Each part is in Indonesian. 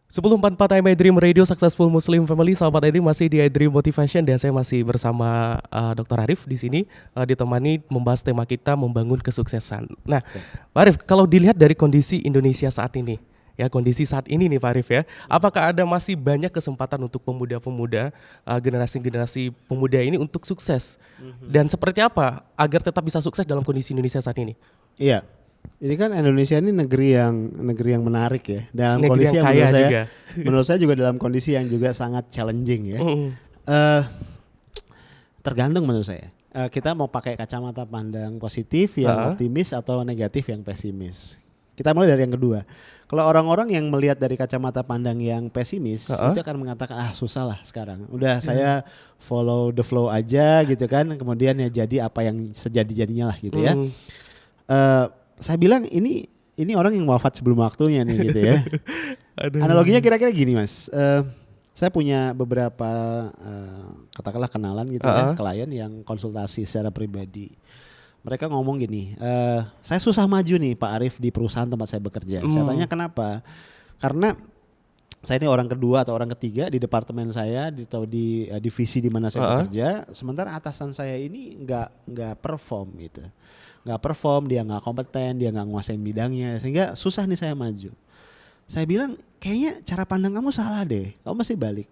1044 I'm iDream Radio Successful Muslim Family. Sahabat iDream masih di iDream Motivation dan saya masih bersama Dr. Arif di sini ditemani membahas tema kita membangun kesuksesan. Nah, Pak Arif, kalau dilihat dari kondisi Indonesia saat ini, ya kondisi saat ini nih Pak Arif ya, apakah ada masih banyak kesempatan untuk pemuda-pemuda generasi-generasi pemuda ini untuk sukses? Dan seperti apa agar tetap bisa sukses dalam kondisi Indonesia saat ini? Iya. Ini kan Indonesia ini negeri yang menarik ya. Dalam Negeri kondisi yang yang kaya menurut saya juga dalam kondisi yang juga sangat challenging ya. Tergantung menurut saya. Kita mau pakai kacamata pandang positif yang optimis atau negatif yang pesimis. Kita mulai dari yang kedua. Kalau orang-orang yang melihat dari kacamata pandang yang pesimis, itu akan mengatakan susah lah sekarang. Udah saya follow the flow aja gitu kan. Kemudian ya jadi apa yang sejadi-jadinya lah gitu ya. Saya bilang ini orang yang wafat sebelum waktunya nih gitu ya. Analoginya kira-kira gini Mas. Saya punya beberapa katakanlah kenalan gitu ya, klien yang konsultasi secara pribadi. Mereka ngomong gini, saya susah maju nih Pak Arif di perusahaan tempat saya bekerja. Saya tanya kenapa? Karena saya ini orang kedua atau orang ketiga di departemen saya di divisi di mana saya bekerja. Sementara atasan saya ini nggak perform gitu. Nggak perform, dia nggak kompeten, dia nggak nguasain bidangnya, sehingga susah nih saya maju. Saya bilang kayaknya cara pandang kamu salah deh, kamu mesti balik.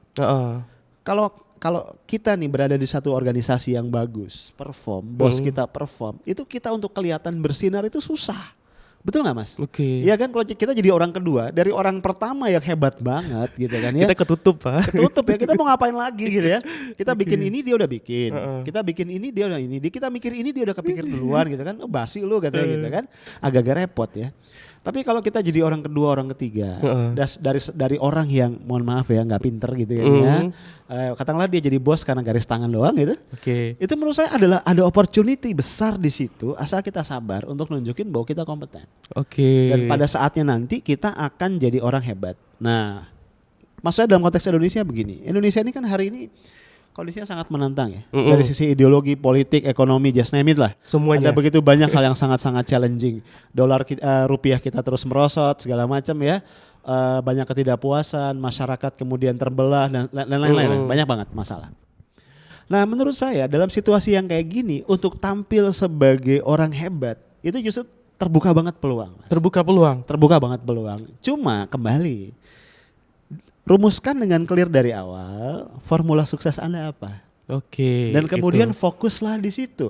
Kalau kita nih berada di satu organisasi yang bagus, perform, bos kita perform, itu kita untuk kelihatan bersinar itu susah. Betul nggak Mas? Oke. Iya kan, kalau kita jadi orang kedua dari orang pertama yang hebat banget gitu kan ya. Kita ketutup Pak. Ketutup ya, kita mau ngapain lagi gitu ya. Kita bikin ini dia udah bikin. Kita bikin ini dia udah ini. Kita mikir ini dia udah kepikir duluan gitu kan. Basi lu katanya gitu kan. Agak-agak repot ya. Tapi kalau kita jadi orang kedua, orang ketiga, dari orang yang mohon maaf ya nggak pinter gitu ya, katakanlah dia jadi bos karena garis tangan doang gitu. Itu menurut saya adalah ada opportunity besar di situ, asal kita sabar untuk nunjukin bahwa kita kompeten. Dan pada saatnya nanti kita akan jadi orang hebat. Nah, maksudnya dalam konteks Indonesia begini, Indonesia ini kan hari ini kondisinya sangat menantang ya. Dari sisi ideologi, politik, ekonomi, just name it lah. Semuanya. Ada begitu banyak hal yang sangat-sangat challenging. Rupiah kita terus merosot segala macam ya. Banyak ketidakpuasan, masyarakat kemudian terbelah dan lain-lain. Banyak banget masalah. Nah, menurut saya dalam situasi yang kayak gini untuk tampil sebagai orang hebat itu justru terbuka banget peluang. Terbuka banget peluang. Cuma kembali rumuskan dengan clear dari awal formula sukses Anda apa. Dan kemudian fokuslah di situ.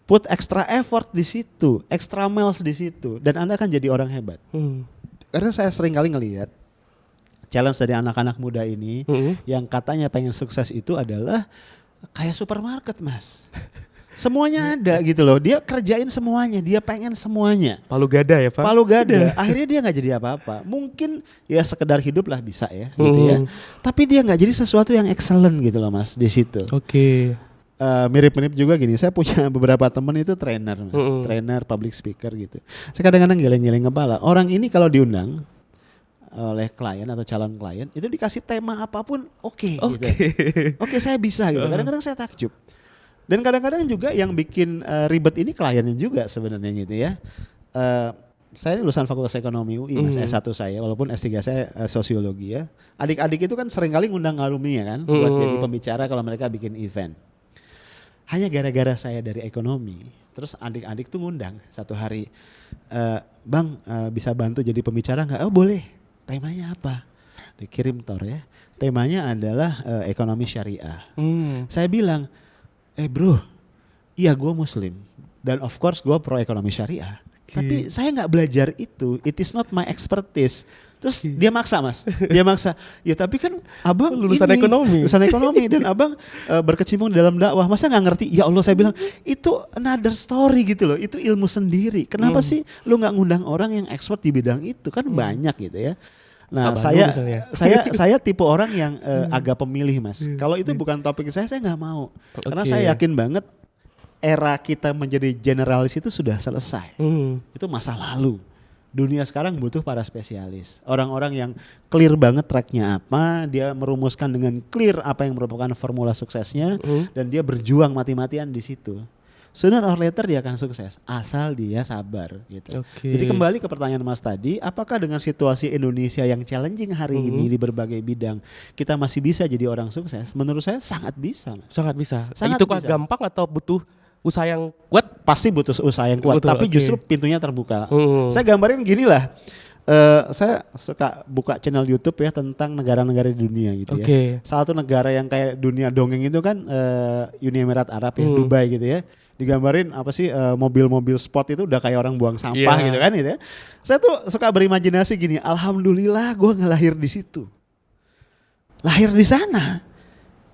Put extra effort di situ, extra miles di situ, dan Anda akan jadi orang hebat. Karena saya sering kali ngelihat challenge dari anak-anak muda ini yang katanya pengen sukses itu adalah kayak supermarket Mas. Semuanya ada gitu loh, dia kerjain semuanya, dia pengen semuanya. Palu gada ya Pak? Palu gada, akhirnya dia gak jadi apa-apa. Mungkin ya sekedar hidup lah bisa ya gitu ya. Tapi dia gak jadi sesuatu yang excellent gitu loh Mas di situ. Mirip-mirip juga gini, saya punya beberapa teman itu trainer Mas, trainer public speaker gitu. Saya kadang-kadang geleng-geleng kepala, orang ini kalau diundang oleh klien atau calon klien itu dikasih tema apapun gitu. Oke, saya bisa gitu. Kadang-kadang saya takjub. Dan kadang-kadang juga yang bikin ribet ini kliennya juga sebenarnya gitu ya. Saya lulusan Fakultas Ekonomi UI Mas, S1 saya, walaupun S3 saya sosiologi ya. Adik-adik itu kan seringkali ngundang alumni ya kan, buat jadi pembicara kalau mereka bikin event. Hanya gara-gara saya dari ekonomi, terus adik-adik tuh ngundang satu hari, Bang bisa bantu jadi pembicara nggak? Oh boleh, temanya apa? Dikirim Tor ya, temanya adalah ekonomi syariah. Saya bilang, bro, iya gue muslim dan of course gue pro ekonomi syariah. Tapi saya nggak belajar itu, it is not my expertise. Terus dia maksa Mas, ya tapi kan abang lulusan ekonomi dan abang berkecimpung di dalam dakwah, masa nggak ngerti? Ya Allah, saya bilang itu another story gitu loh, itu ilmu sendiri. Kenapa sih lu nggak ngundang orang yang expert di bidang itu? Kan banyak gitu ya. Nah, saya tipe orang yang agak pemilih Mas. Kalau itu bukan topik saya nggak mau. Karena saya yakin banget era kita menjadi generalis itu sudah selesai. Itu masa lalu. Dunia sekarang butuh para spesialis. Orang-orang yang clear banget tracknya apa, dia merumuskan dengan clear apa yang merupakan formula suksesnya, dan dia berjuang mati-matian di situ. sooner or later dia akan sukses asal dia sabar gitu. Oke. Jadi kembali ke pertanyaan Mas tadi, apakah dengan situasi Indonesia yang challenging hari ini di berbagai bidang kita masih bisa jadi orang sukses? Menurut saya sangat bisa, Mas. Sangat bisa. Sangat Itu kah bisa. gampang atau butuh usaha yang kuat? Pasti butuh usaha yang kuat, Betul, tapi oke. justru pintunya terbuka. Hmm. Saya gambarin gini lah. Saya suka buka channel YouTube ya tentang negara-negara di dunia gitu ya. Oke. Salah satu negara yang kayak dunia dongeng itu kan Uni Emirat Arab ya, Dubai gitu ya. Digambarin apa sih mobil-mobil sport itu udah kayak orang buang sampah Iya. gitu kan gitu ya. Saya tuh suka berimajinasi gini, alhamdulillah gue ngelahir di situ. Lahir di sana.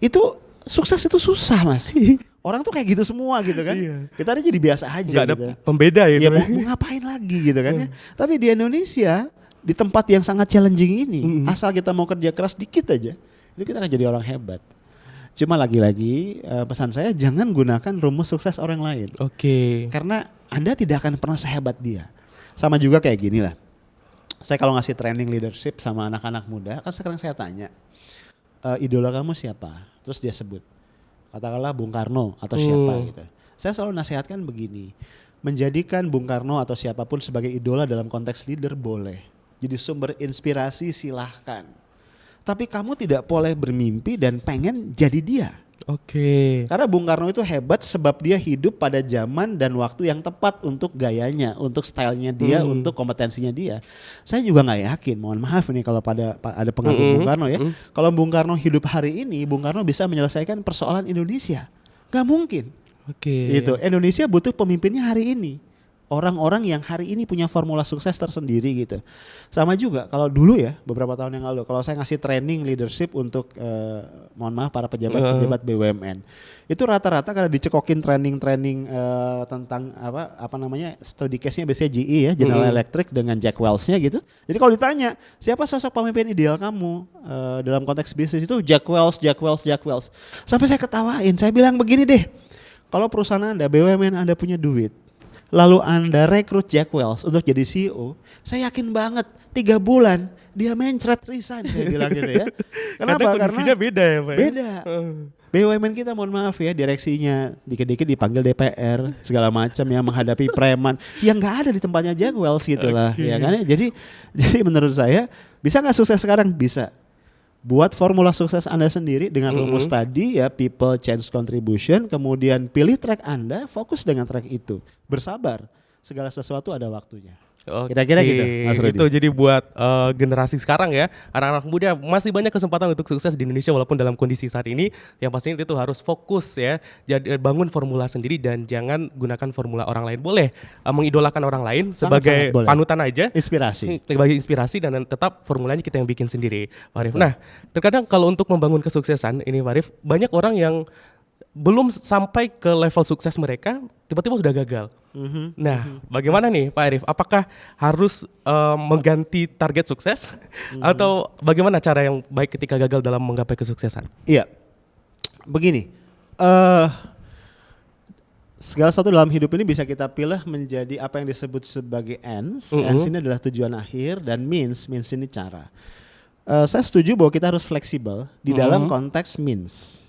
Itu sukses itu susah, Mas. Orang tuh kayak gitu semua gitu kan. Iya. Kita aja jadi biasa aja Nggak ada gitu. pembeda Ya gitu. mau ngapain lagi gitu kan ya. Tapi di Indonesia di tempat yang sangat challenging ini, asal kita mau kerja keras dikit aja, itu kita akan jadi orang hebat. Cuma lagi-lagi pesan saya jangan gunakan rumus sukses orang lain. Oke. Karena Anda tidak akan pernah sehebat dia. Sama juga kayak gini lah. Saya kalau ngasih training leadership sama anak-anak muda, kan sekarang saya tanya, idola kamu siapa? Terus dia sebut, katakanlah Bung Karno atau siapa gitu. Saya selalu nasihatkan begini, menjadikan Bung Karno atau siapapun sebagai idola dalam konteks leader boleh. Jadi sumber inspirasi silahkan. Tapi kamu tidak boleh bermimpi dan pengen jadi dia. Oke. Karena Bung Karno itu hebat sebab dia hidup pada zaman dan waktu yang tepat untuk gayanya, untuk stylenya dia, untuk kompetensinya dia. Saya juga nggak yakin, mohon maaf ini kalau ada pengagum Bung Karno ya. Kalau Bung Karno hidup hari ini, Bung Karno bisa menyelesaikan persoalan Indonesia. Gak mungkin. Oke. Gitu. Indonesia butuh pemimpinnya hari ini. Orang-orang yang hari ini punya formula sukses tersendiri gitu. Sama juga kalau dulu ya beberapa tahun yang lalu kalau saya ngasih training leadership untuk mohon maaf para pejabat-pejabat BUMN. Itu rata-rata karena dicekokin training tentang apa namanya studi case-nya biasanya GE ya, General Electric dengan Jack Welch-nya gitu. Jadi kalau ditanya siapa sosok pemimpin ideal kamu dalam konteks bisnis itu Jack Welch. Sampai saya ketawain, saya bilang begini deh. Kalau perusahaan Anda BUMN Anda punya duit, lalu Anda rekrut Jack Welch untuk jadi CEO, saya yakin banget 3 bulan dia mencret resign saya bilang gitu ya. Kenapa? Karena kondisinya beda ya Pak? Beda. BUMN kita mohon maaf ya direksinya dikit-dikit dipanggil DPR segala macam ya menghadapi preman yang nggak ada di tempatnya Jack Welch gitulah ya kan ya. Jadi menurut saya bisa nggak sukses sekarang? Bisa. Buat formula sukses Anda sendiri dengan rumus tadi ya people change contribution, kemudian pilih track Anda, fokus dengan track itu. Bersabar, segala sesuatu ada waktunya. Oke, Kira-kira gitu, Mas Rudi. itu jadi buat generasi sekarang ya, anak-anak muda masih banyak kesempatan untuk sukses di Indonesia walaupun dalam kondisi saat ini. Yang pastinya itu harus fokus ya, jadi bangun formula sendiri dan jangan gunakan formula orang lain. Boleh mengidolakan orang lain sebagai boleh. panutan aja, Inspirasi. sebagai inspirasi dan tetap formulanya kita yang bikin sendiri, Pak Arif. Nah, terkadang kalau untuk membangun kesuksesan ini, Pak Arif, banyak orang yang belum sampai ke level sukses mereka, tiba-tiba sudah gagal. Nah, bagaimana nih Pak Arif? Apakah harus mengganti target sukses atau bagaimana cara yang baik ketika gagal dalam menggapai kesuksesan? Iya, begini, segala sesuatu dalam hidup ini bisa kita pilih menjadi apa yang disebut sebagai ends. Ends ini adalah tujuan akhir dan means ini cara. Saya setuju bahwa kita harus fleksibel di dalam konteks means.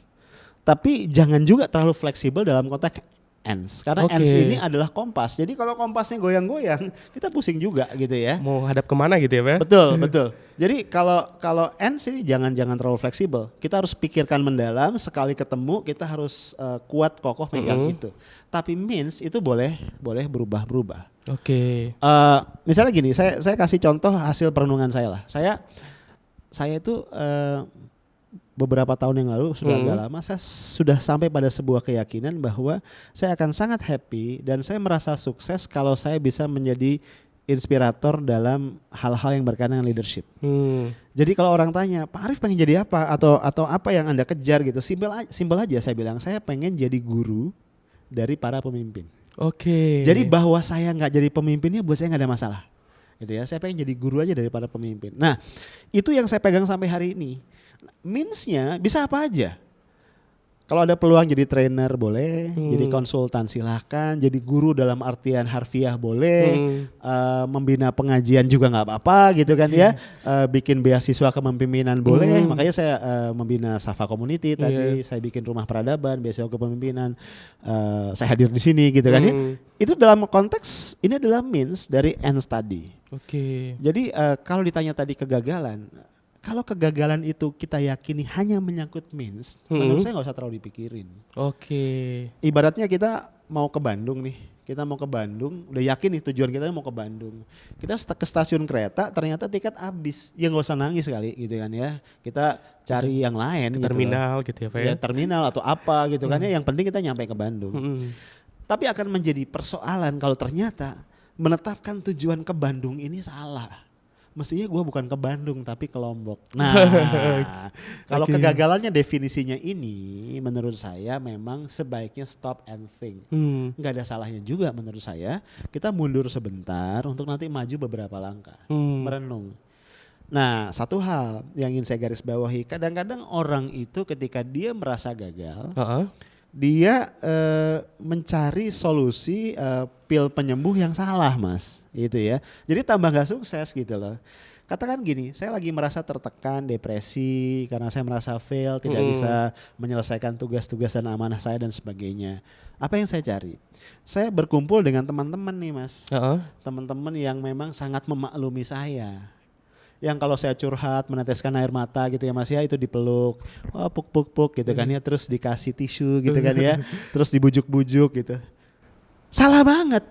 Tapi jangan juga terlalu fleksibel dalam konteks ends. Karena ends ini adalah kompas. Jadi kalau kompasnya goyang-goyang, kita pusing juga gitu ya. Mau hadap kemana gitu ya Pak? Betul. Jadi kalau ends ini jangan terlalu fleksibel. Kita harus pikirkan mendalam. Sekali ketemu kita harus kuat kokoh megang itu. Tapi means itu boleh berubah-berubah. Oke. Misalnya gini, saya kasih contoh hasil perenungan saya lah. Saya itu beberapa tahun yang lalu sudah agak lama saya sudah sampai pada sebuah keyakinan bahwa saya akan sangat happy dan saya merasa sukses kalau saya bisa menjadi inspirator dalam hal-hal yang berkaitan dengan leadership. Jadi kalau orang tanya, Pak Arif pengen jadi apa atau apa yang Anda kejar gitu, simpel aja saya bilang, saya pengen jadi guru dari para pemimpin. Oke. Jadi bahwa saya nggak jadi pemimpinnya buat saya nggak ada masalah. Gitu ya, saya pengen jadi guru aja dari para pemimpin. Nah, itu yang saya pegang sampai hari ini. Means-nya bisa apa aja. Kalau ada peluang jadi trainer boleh, jadi konsultan silahkan, jadi guru dalam artian harfiah boleh, membina pengajian juga nggak apa-apa gitu kan ya, bikin beasiswa kepemimpinan boleh, makanya saya membina Safa Community tadi, saya bikin rumah peradaban, beasiswa kepemimpinan, saya hadir di sini gitu kan ya. Itu dalam konteks ini adalah means dari end study. Jadi kalau ditanya tadi kegagalan. Kalau kegagalan itu kita yakini hanya menyangkut means, menurut saya nggak usah terlalu dipikirin. Ibaratnya kita mau ke Bandung nih, udah yakin nih tujuan kita mau ke Bandung. Kita ke stasiun kereta, ternyata tiket habis, ya nggak usah nangis kali gitu kan ya. Kita cari yang lain. Gitu terminal gitu ya Pak ya? Terminal atau apa gitu kan ya. Yang penting kita nyampe ke Bandung. Tapi akan menjadi persoalan kalau ternyata menetapkan tujuan ke Bandung ini salah. Mestinya gue bukan ke Bandung tapi ke Lombok. Nah, kalau kegagalannya definisinya ini menurut saya memang sebaiknya stop and think. Nggak ada salahnya juga menurut saya kita mundur sebentar untuk nanti maju beberapa langkah, merenung. Nah, satu hal yang ingin saya garis bawahi, kadang-kadang orang itu ketika dia merasa gagal, dia mencari solusi pil penyembuh yang salah mas, gitu ya. Jadi tambah gak sukses gitu loh. Katakan gini, saya lagi merasa tertekan, depresi karena saya merasa fail, tidak bisa menyelesaikan tugas-tugas dan amanah saya dan sebagainya. Apa yang saya cari? Saya berkumpul dengan teman-teman nih mas, teman-teman yang memang sangat memaklumi saya. Yang kalau saya curhat meneteskan air mata gitu ya mas ya, itu dipeluk, puk gitu kan ya, terus dikasih tisu gitu kan ya, terus dibujuk-bujuk gitu. Salah banget.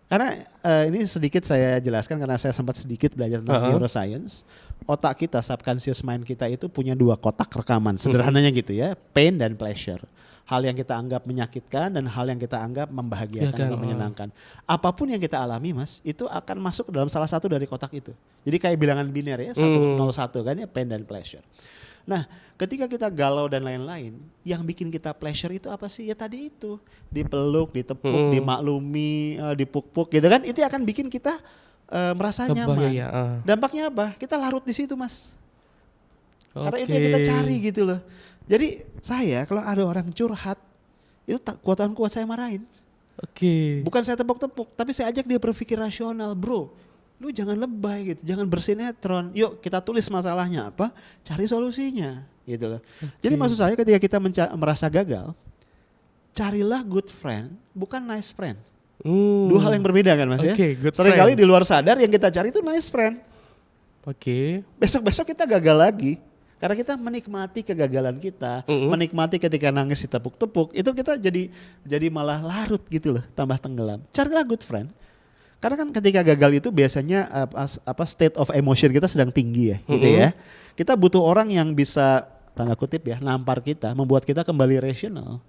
Karena ini sedikit saya jelaskan karena saya sempat sedikit belajar tentang neuroscience. Otak kita, subconscious mind kita itu punya 2 kotak rekaman, sederhananya gitu ya, pain dan pleasure. Hal yang kita anggap menyakitkan dan hal yang kita anggap membahagiakan atau menyenangkan. Apapun yang kita alami mas, itu akan masuk dalam salah satu dari kotak itu. Jadi kayak bilangan biner ya, 1, 0, 1 kan ya, pain dan pleasure. Nah ketika kita galau dan lain-lain, yang bikin kita pleasure itu apa sih? Ya tadi itu, dipeluk, ditepuk, dimaklumi, dipuk-puk gitu kan, itu akan bikin kita merasa nyaman. Dampaknya apa? Kita larut di situ mas. Karena itu yang kita cari gitu loh. Jadi saya kalau ada orang curhat, itu tak kuat saya marahin. Bukan saya tepuk-tepuk, tapi saya ajak dia berpikir rasional, bro. Lu jangan lebay gitu, jangan bersinetron. Yuk kita tulis masalahnya apa, cari solusinya gitu loh. Jadi maksud saya ketika kita merasa gagal, carilah good friend, bukan nice friend. 2 hal yang berbeda kan mas ya. Seringkali di luar sadar yang kita cari itu nice friend. Besok-besok kita gagal lagi. Karena kita menikmati kegagalan kita, menikmati ketika nangis ditepuk-tepuk, itu kita jadi malah larut gitu loh, tambah tenggelam. Carilah good friend. Karena kan ketika gagal itu biasanya state of emotion kita sedang tinggi ya, gitu ya. Kita butuh orang yang bisa tanda kutip ya, nampar kita, membuat kita kembali rasional.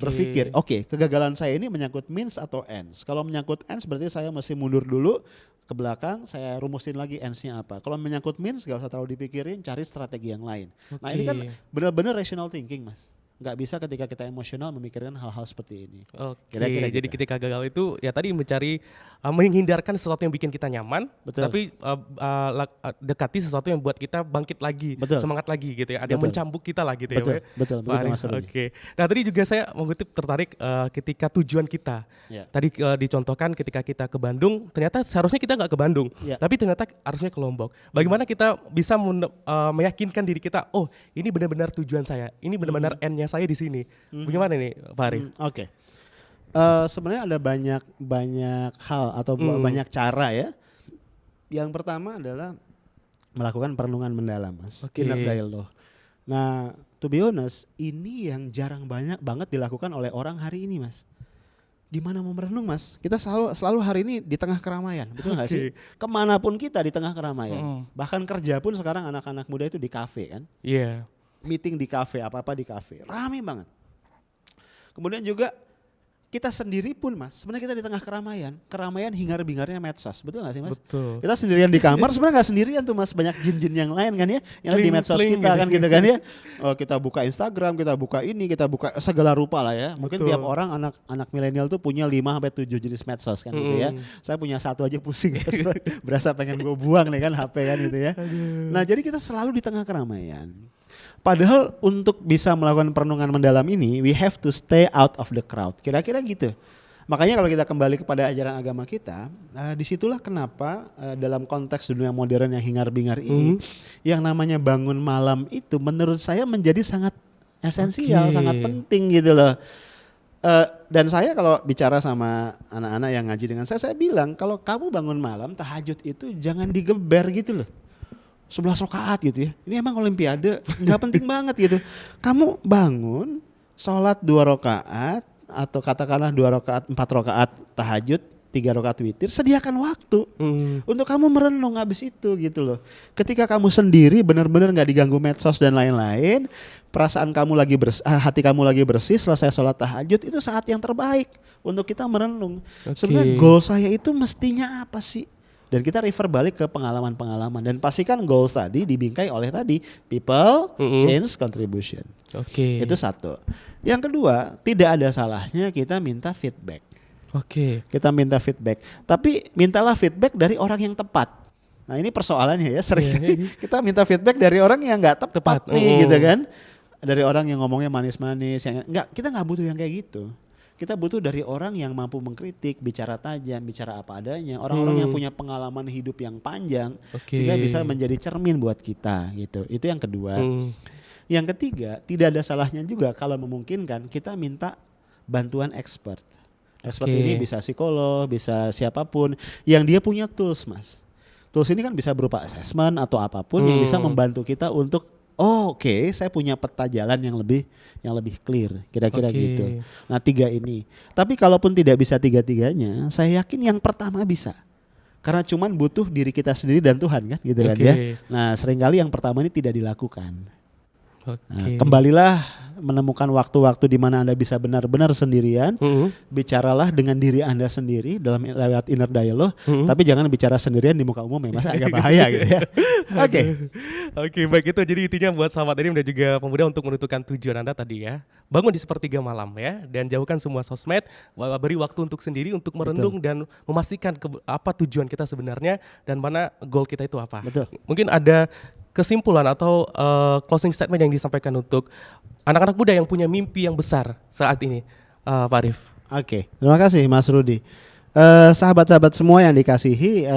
Berpikir, oke, kegagalan saya ini menyangkut means atau ends. Kalau menyangkut ends berarti saya mesti mundur dulu ke belakang, saya rumusin lagi ends-nya apa. Kalau menyangkut means gak usah terlalu dipikirin, cari strategi yang lain. Nah ini kan benar-benar rational thinking mas. Nggak bisa ketika kita emosional memikirkan hal-hal seperti ini. Kira-kira jadi ketika gagal itu ya tadi mencari menghindarkan sesuatu yang bikin kita nyaman, tapi dekati sesuatu yang buat kita bangkit lagi, semangat lagi gitu ya. Ada yang mencambuk kita lah gitu ya. Betul Mas. Nah tadi juga saya mengutip tertarik ketika tujuan kita. Tadi dicontohkan ketika kita ke Bandung, ternyata seharusnya kita nggak ke Bandung, tapi ternyata harusnya ke Lombok. Bagaimana kita bisa meyakinkan diri kita, oh ini benar-benar tujuan saya, ini benar-benar endnya saya di sini. Bagaimana nih Pak Arif? Sebenarnya ada banyak hal atau banyak cara ya. Yang pertama adalah melakukan perenungan mendalam mas, inner dialogue. Nah to be honest, ini yang jarang banget dilakukan oleh orang hari ini mas. Gimana mau merenung mas? Kita selalu hari ini di tengah keramaian, betul nggak sih? Kemanapun kita di tengah keramaian. Bahkan kerja pun sekarang anak-anak muda itu di kafe kan? Meeting di kafe, apa-apa di kafe, rame banget. Kemudian juga kita sendiri pun mas, sebenarnya kita di tengah keramaian hingar-bingarnya medsos, betul gak sih mas? Betul. Kita sendirian di kamar, sebenarnya gak sendirian tuh mas, banyak jin-jin yang lain kan ya, yang di medsos kita kan gitu kan ya. Kita buka Instagram, kita buka ini, kita buka segala rupa lah ya. Mungkin tiap orang anak milenial tuh punya 5-7 jenis medsos kan gitu ya. Saya punya 1 aja pusing, berasa pengen gue buang nih kan HP kan gitu ya. Nah jadi kita selalu di tengah keramaian. Padahal untuk bisa melakukan perenungan mendalam ini, we have to stay out of the crowd. Kira-kira gitu. Makanya kalau kita kembali kepada ajaran agama kita, disitulah kenapa dalam konteks dunia modern yang hingar-bingar ini, yang namanya bangun malam itu menurut saya menjadi sangat esensial, sangat penting gitu loh. Dan saya kalau bicara sama anak-anak yang ngaji dengan saya bilang kalau kamu bangun malam tahajud itu jangan digeber gitu loh. 11 rakaat gitu ya. Ini emang olimpiade, nggak penting banget gitu. Kamu bangun, sholat 2 rakaat atau katakanlah 2 rakaat, 4 rakaat tahajud, 3 rakaat witir, sediakan waktu untuk kamu merenung habis itu gitu loh. Ketika kamu sendiri benar-benar nggak diganggu medsos dan lain-lain, perasaan kamu lagi hati kamu lagi bersih, selesai sholat tahajud itu saat yang terbaik untuk kita merenung. Sebenarnya goal saya itu mestinya apa sih? Dan kita refer balik ke pengalaman-pengalaman dan pastikan goals tadi dibingkai oleh tadi people, change, contribution. Itu satu. Yang kedua, tidak ada salahnya kita minta feedback. Kita minta feedback, tapi mintalah feedback dari orang yang tepat. Nah ini persoalannya ya, sering kita minta feedback dari orang yang nggak tepat nih gitu kan. Dari orang yang ngomongnya manis-manis, kita nggak butuh yang kayak gitu. Kita butuh dari orang yang mampu mengkritik, bicara tajam, bicara apa adanya. Orang-orang yang punya pengalaman hidup yang panjang, sehingga bisa menjadi cermin buat kita gitu. Itu yang kedua. Yang ketiga, tidak ada salahnya juga kalau memungkinkan kita minta bantuan expert. Expert ini bisa psikolog, bisa siapapun yang dia punya tools, Mas. Tools ini kan bisa berupa assessment atau apapun yang bisa membantu kita untuk saya punya peta jalan yang lebih clear, kira-kira gitu. Nah 3 ini. Tapi kalaupun tidak bisa 3-3-nya, saya yakin yang pertama bisa. Karena cuman butuh diri kita sendiri dan Tuhan kan, gitu kan ya. Nah seringkali yang pertama ini tidak dilakukan. Nah, kembalilah menemukan waktu-waktu di mana Anda bisa benar-benar sendirian, bicaralah dengan diri Anda sendiri lewat inner dialogue, tapi jangan bicara sendirian di muka umum ya, Mas, agak bahaya gitu ya. Oke, baik, itu jadi intinya buat sahabat Dream dan juga pemuda untuk menentukan tujuan Anda tadi ya. Bangun di sepertiga malam ya, dan jauhkan semua sosmed, beri waktu untuk sendiri untuk merenung dan memastikan apa tujuan kita sebenarnya dan mana goal kita itu apa. Mungkin ada kesimpulan atau closing statement yang disampaikan untuk anak-anak muda yang punya mimpi yang besar saat ini, Pak Arif. Terima kasih Mas Rudi. Sahabat-sahabat semua yang dikasihi,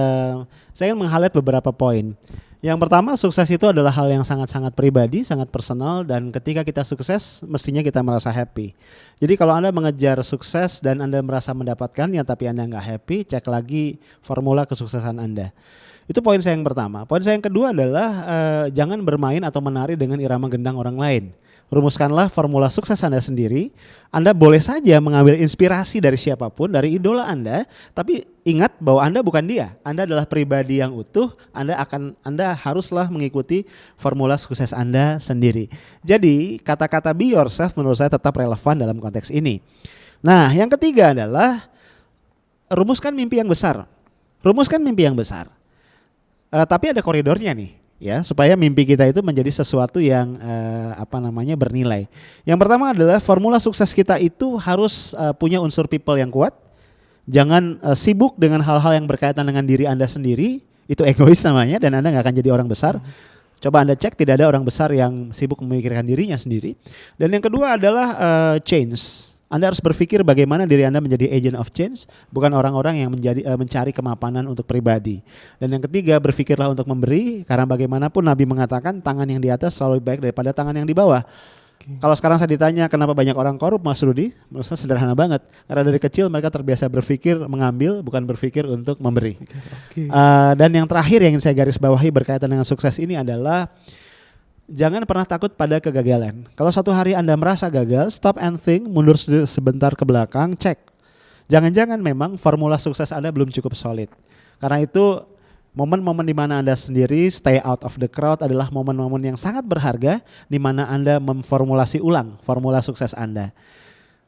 saya ingin meng-highlight beberapa poin. Yang pertama, sukses itu adalah hal yang sangat-sangat pribadi, sangat personal, dan ketika kita sukses, mestinya kita merasa happy. Jadi kalau Anda mengejar sukses dan Anda merasa mendapatkannya tapi Anda nggak happy, cek lagi formula kesuksesan Anda. Itu poin saya yang pertama. Poin saya yang kedua adalah jangan bermain atau menari dengan irama gendang orang lain. Rumuskanlah formula sukses Anda sendiri. Anda boleh saja mengambil inspirasi dari siapapun, dari idola Anda, tapi ingat bahwa Anda bukan dia. Anda adalah pribadi yang utuh. Anda haruslah mengikuti formula sukses Anda sendiri. Jadi kata-kata be yourself menurut saya tetap relevan dalam konteks ini. Nah, yang ketiga adalah rumuskan mimpi yang besar. Rumuskan mimpi yang besar. Tapi ada koridornya nih, ya, supaya mimpi kita itu menjadi sesuatu yang bernilai. Yang pertama adalah formula sukses kita itu harus punya unsur people yang kuat. Jangan sibuk dengan hal-hal yang berkaitan dengan diri Anda sendiri, itu egois namanya dan Anda nggak akan jadi orang besar. Coba Anda cek, tidak ada orang besar yang sibuk memikirkan dirinya sendiri. Dan yang kedua adalah change. Anda harus berpikir bagaimana diri Anda menjadi agent of change, bukan orang-orang yang mencari kemapanan untuk pribadi. Dan yang ketiga, berpikirlah untuk memberi, karena bagaimanapun Nabi mengatakan tangan yang di atas selalu baik daripada tangan yang di bawah. Kalau sekarang saya ditanya kenapa banyak orang korup, Mas Rudi, menurut saya sederhana banget. Karena dari kecil mereka terbiasa berpikir mengambil, bukan berpikir untuk memberi. Dan yang terakhir yang ingin saya garis bawahi berkaitan dengan sukses ini adalah jangan pernah takut pada kegagalan. Kalau suatu hari Anda merasa gagal, stop and think, mundur sebentar ke belakang, cek. Jangan-jangan memang formula sukses Anda belum cukup solid. Karena itu momen-momen di mana Anda sendiri stay out of the crowd adalah momen-momen yang sangat berharga di mana Anda memformulasi ulang formula sukses Anda.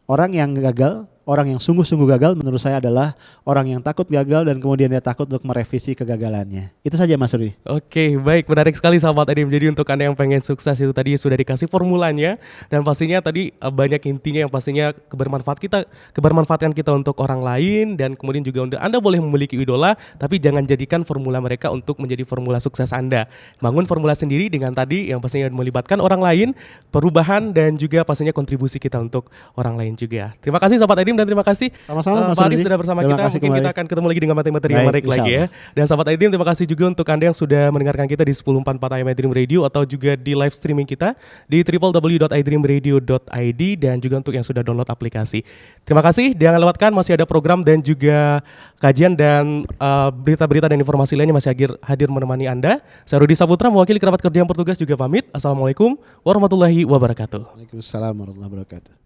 Orang yang gagal, orang yang sungguh-sungguh gagal menurut saya adalah orang yang takut gagal dan kemudian dia takut untuk merevisi kegagalannya. Itu saja Mas Rudi. Oke, baik, menarik sekali sahabat Edim. Jadi untuk Anda yang pengen sukses itu tadi sudah dikasih formulanya, dan pastinya tadi banyak intinya yang pastinya kebermanfaatan kita untuk orang lain, dan kemudian juga Anda boleh memiliki idola, tapi jangan jadikan formula mereka untuk menjadi formula sukses Anda. Bangun formula sendiri dengan tadi yang pastinya melibatkan orang lain, perubahan, dan juga pastinya kontribusi kita untuk orang lain juga. Terima kasih sahabat Edim dan terima kasih Sama-sama Mas Pak Arif Rudi. sudah bersama Terima kita. kasih Mungkin kembali. kita akan ketemu lagi dengan materi-materi yang Baik, menarik lagi ya. insyaallah. Dan sahabat Edim, terima kasih juga untuk Anda yang sudah mendengarkan kita di 1044 AM iDream Radio atau juga di live streaming kita di www.idreamradio.id dan juga untuk yang sudah download aplikasi. Terima kasih, jangan lewatkan masih ada program dan juga kajian dan berita-berita dan informasi lainnya masih hadir menemani Anda. Saya Rudi Saputra mewakili kerabat kerja yang bertugas juga pamit. Assalamualaikum warahmatullahi wabarakatuh. Waalaikumsalam warahmatullahi wabarakatuh.